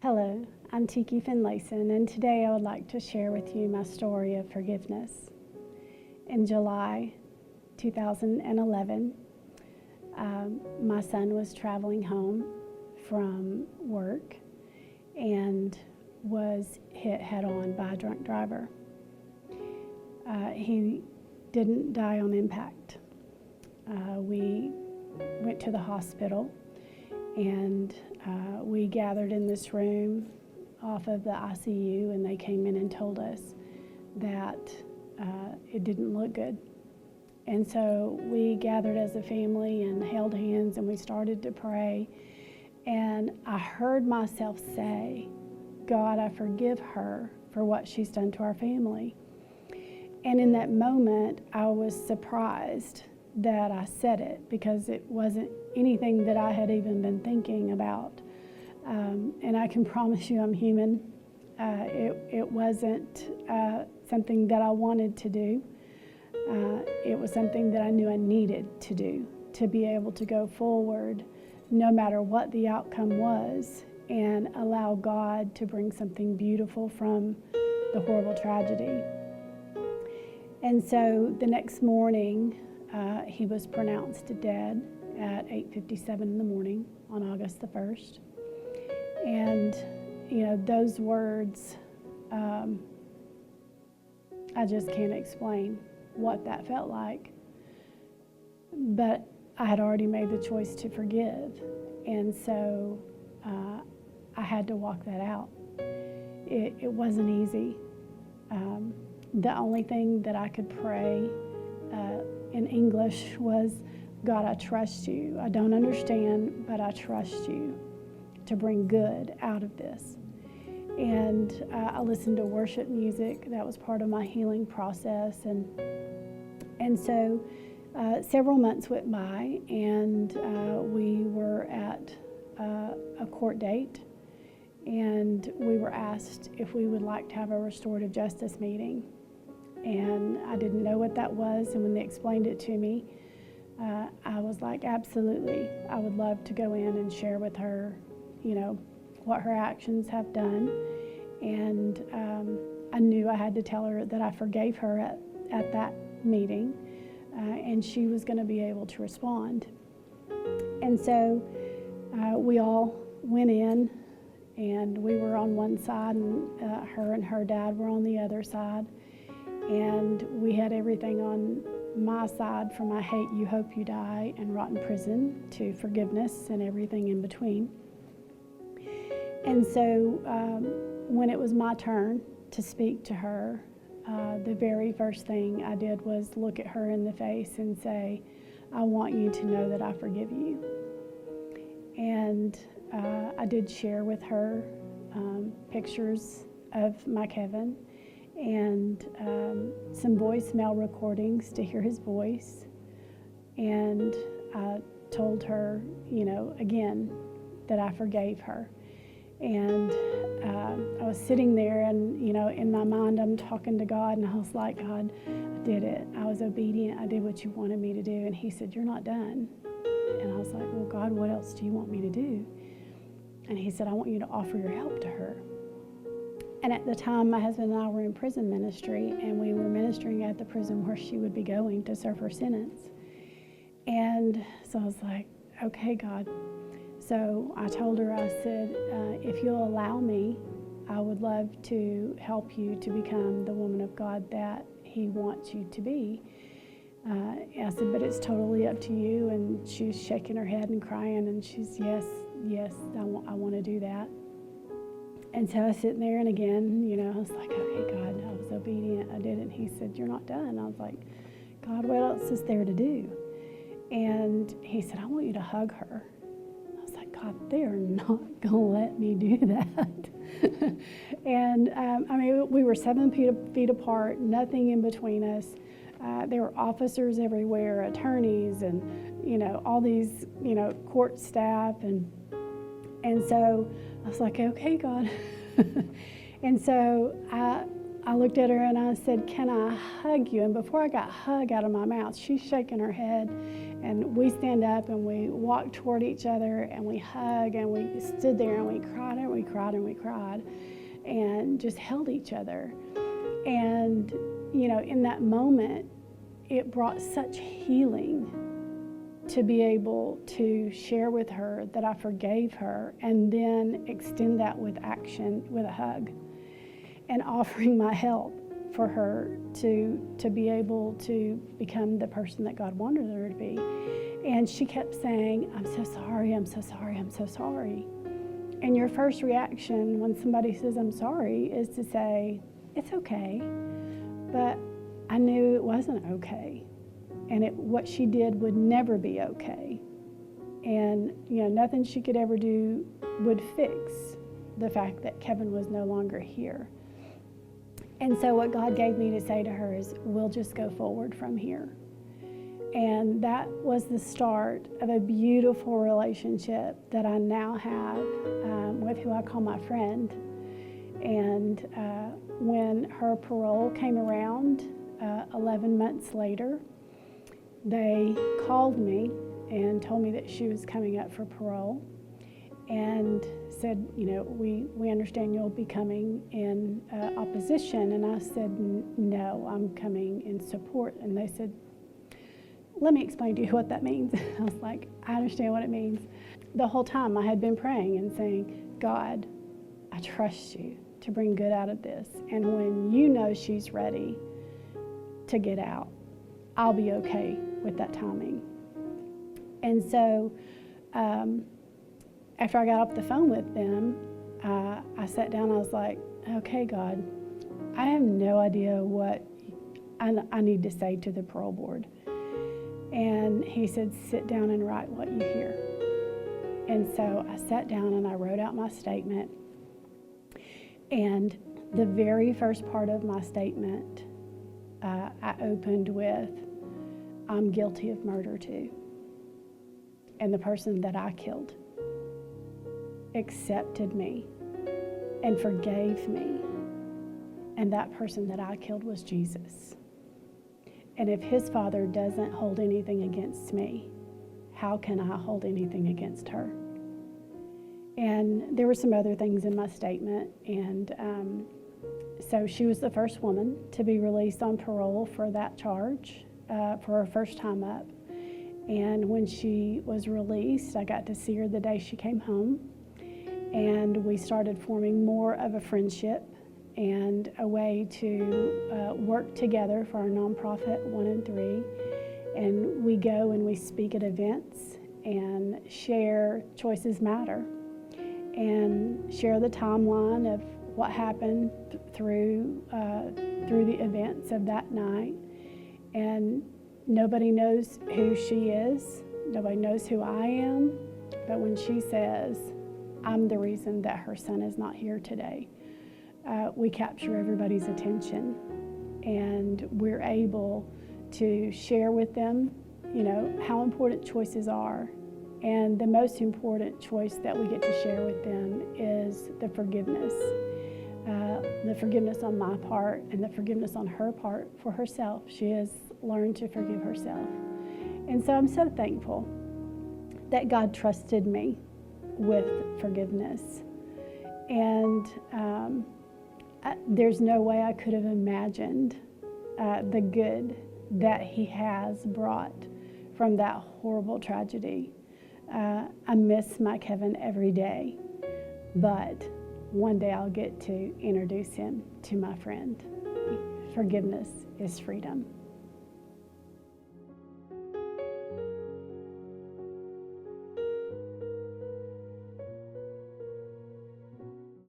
Hello, I'm Tiki Finlayson, and today I would like to share with you my story of forgiveness. In July 2011, my son was traveling home from work and was hit head-on by a drunk driver. He didn't die on impact. We went to the hospital, and we gathered in this room off of the ICU, and they came in and told us that it didn't look good. And so we gathered as a family and held hands, and we started to pray. And I heard myself say, God, I forgive her for what she's done to our family. And in that moment, I was surprised that I said it, because it wasn't anything that I had even been thinking about. And I can promise you I'm human. It wasn't something that I wanted to do. It was something that I knew I needed to do to be able to go forward no matter what the outcome was, and allow God to bring something beautiful from the horrible tragedy. And so the next morning, he was pronounced dead at 8:57 in the morning on August the 1st. And, those words, I just can't explain what that felt like. But I had already made the choice to forgive. And so I had to walk that out. It wasn't easy. The only thing that I could pray in English was, God, I trust you. I don't understand, but I trust you to bring good out of this. And I listened to worship music. That was part of my healing process. And so several months went by, and we were at a court date, and we were asked if we would like to have a restorative justice meeting. And I didn't know what that was, and when they explained it to me, I was like, absolutely, I would love to go in and share with her, what her actions have done. And I knew I had to tell her that I forgave her at that meeting, and she was going to be able to respond. And so we all went in, and we were on one side, and her dad were on the other side. And we had everything on my side, from I hate you, hope you die, and rot in prison, to forgiveness and everything in between. And so when it was my turn to speak to her, the very first thing I did was look at her in the face and say, I want you to know that I forgive you. And I did share with her pictures of my Kevin, and some voicemail recordings to hear his voice. And I told her, again, that I forgave her. And I was sitting there, and, in my mind, I'm talking to God, and I was like, God, I did it. I was obedient. I did what you wanted me to do. And he said, you're not done. And I was like, well, God, what else do you want me to do? And he said, I want you to offer your help to her. And at the time, my husband and I were in prison ministry, and we were ministering at the prison where she would be going to serve her sentence. And so I was like, okay, God. So I told her, I said, if you'll allow me, I would love to help you to become the woman of God that he wants you to be. I said, but it's totally up to you. And she's shaking her head and crying, and she's, yes, I want to do that. And so I was sitting there, and again, I was like, okay, God, I was obedient. I did it. And he said, you're not done. I was like, God, what else is there to do? And he said, I want you to hug her. I was like, God, they are not going to let me do that. And we were 7 feet apart, nothing in between us. There were officers everywhere, attorneys, and, all these, court staff. And so I was like, okay, God. And so I looked at her and I said, can I hug you? And before I got hug out of my mouth, she's shaking her head And we stand up and we walk toward each other and we hug and we stood there and we cried and we cried and we cried and just held each other. And, you know, in that moment, it brought such healing to be able to share with her that I forgave her, and then extend that with action, with a hug, and offering my help for her to be able to become the person that God wanted her to be. And she kept saying, I'm so sorry, I'm so sorry, I'm so sorry. And your first reaction when somebody says, I'm sorry, is to say, it's okay. But I knew it wasn't okay. And what she did would never be okay. And, you know, nothing she could ever do would fix the fact that Kevin was no longer here. And so what God gave me to say to her is, we'll just go forward from here. And that was the start of a beautiful relationship that I now have with who I call my friend. And when her parole came around 11 months later, they called me and told me that she was coming up for parole and said, you know, we understand you'll be coming in opposition. And I said, no, I'm coming in support. And they said, let me explain to you what that means. I was like, I understand what it means. The whole time I had been praying and saying, God, I trust you to bring good out of this. And when you know she's ready to get out, I'll be okay with that timing. And so after I got off the phone with them, I sat down, I was like, okay, God, I have no idea what I need to say to the parole board. And he said, sit down and write what you hear. And so I sat down and I wrote out my statement. And the very first part of my statement, I opened with, I'm guilty of murder too. And the person that I killed accepted me and forgave me. And that person that I killed was Jesus. And if his Father doesn't hold anything against me, how can I hold anything against her? And there were some other things in my statement. And so she was the first woman to be released on parole for that charge, for her first time up. And when she was released, I got to see her the day she came home. And we started forming more of a friendship and a way to work together for our nonprofit 1 and 3. And we go and we speak at events and share Choices Matter and share the timeline of what happened through the events of that night. And nobody knows who she is. Nobody knows who I am. But when she says, I'm the reason that her son is not here today, we capture everybody's attention, and we're able to share with them, you know, how important choices are. And the most important choice that we get to share with them is the forgiveness on my part and the forgiveness on her part for herself. She has learned to forgive herself. And so I'm so thankful that God trusted me with forgiveness. And there's no way I could have imagined the good that he has brought from that horrible tragedy. I miss my Kevin every day, but one day I'll get to introduce him to my friend. Forgiveness is freedom.